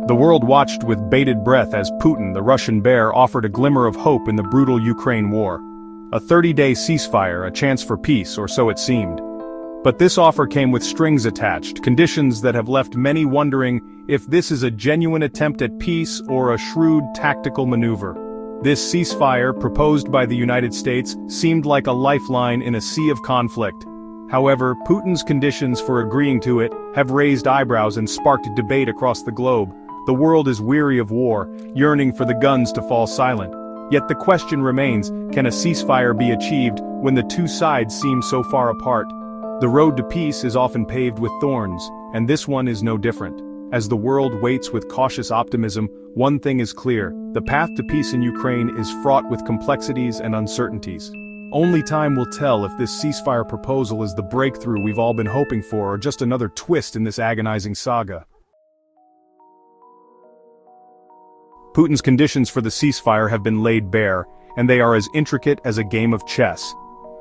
The world watched with bated breath as Putin, the Russian bear, offered a glimmer of hope in the brutal Ukraine war. A 30-day ceasefire, a chance for peace, or so it seemed. But this offer came with strings attached, conditions that have left many wondering if this is a genuine attempt at peace or a shrewd tactical maneuver. This ceasefire, proposed by the United States, seemed like a lifeline in a sea of conflict. However, Putin's conditions for agreeing to it have raised eyebrows and sparked debate across the globe. The world is weary of war, yearning for the guns to fall silent. Yet the question remains, can a ceasefire be achieved when the two sides seem so far apart? The road to peace is often paved with thorns, and this one is no different. As the world waits with cautious optimism, one thing is clear: the path to peace in Ukraine is fraught with complexities and uncertainties. Only time will tell if this ceasefire proposal is the breakthrough we've all been hoping for or just another twist in this agonizing saga. Putin's conditions for the ceasefire have been laid bare, and they are as intricate as a game of chess.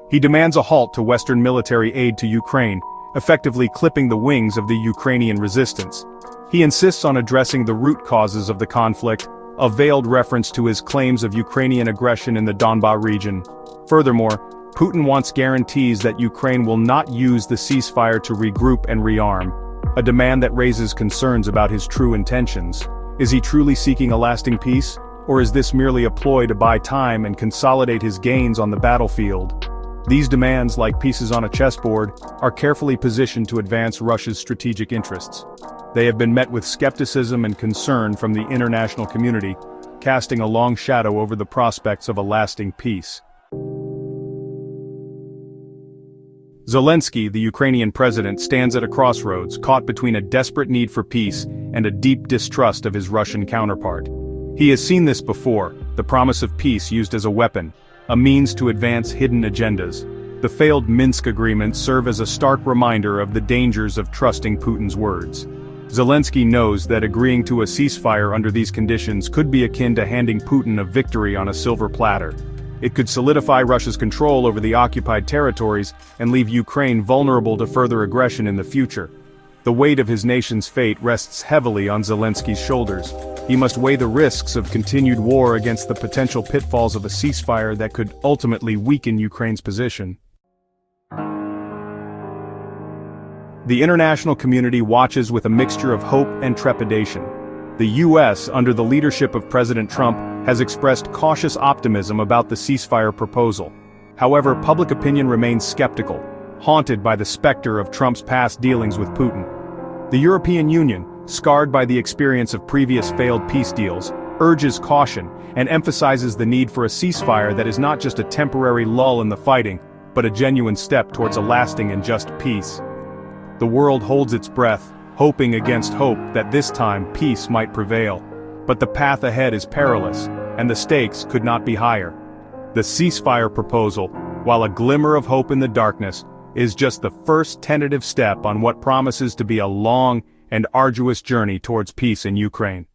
He demands a halt to Western military aid to Ukraine, effectively clipping the wings of the Ukrainian resistance. He insists on addressing the root causes of the conflict, a veiled reference to his claims of Ukrainian aggression in the Donbas region. Furthermore, Putin wants guarantees that Ukraine will not use the ceasefire to regroup and rearm, a demand that raises concerns about his true intentions. Is he truly seeking a lasting peace, or is this merely a ploy to buy time and consolidate his gains on the battlefield? These demands, like pieces on a chessboard, are carefully positioned to advance Russia's strategic interests. They have been met with skepticism and concern from the international community, casting a long shadow over the prospects of a lasting peace. Zelenskyy, the Ukrainian president, stands at a crossroads, caught between a desperate need for peace and a deep distrust of his Russian counterpart. He has seen this before, the promise of peace used as a weapon, a means to advance hidden agendas. The failed Minsk agreements serve as a stark reminder of the dangers of trusting Putin's words. Zelenskyy knows that agreeing to a ceasefire under these conditions could be akin to handing Putin a victory on a silver platter. It could solidify Russia's control over the occupied territories and leave Ukraine vulnerable to further aggression in the future. The weight of his nation's fate rests heavily on Zelenskyy's shoulders. He must weigh the risks of continued war against the potential pitfalls of a ceasefire that could ultimately weaken Ukraine's position. The international community watches with a mixture of hope and trepidation. The U.S., under the leadership of President Trump, has expressed cautious optimism about the ceasefire proposal. However, public opinion remains skeptical, haunted by the specter of Trump's past dealings with Putin. The European Union, scarred by the experience of previous failed peace deals, urges caution and emphasizes the need for a ceasefire that is not just a temporary lull in the fighting, but a genuine step towards a lasting and just peace. The world holds its breath, hoping against hope that this time peace might prevail. But the path ahead is perilous, and the stakes could not be higher. The ceasefire proposal, while a glimmer of hope in the darkness, is just the first tentative step on what promises to be a long and arduous journey towards peace in Ukraine.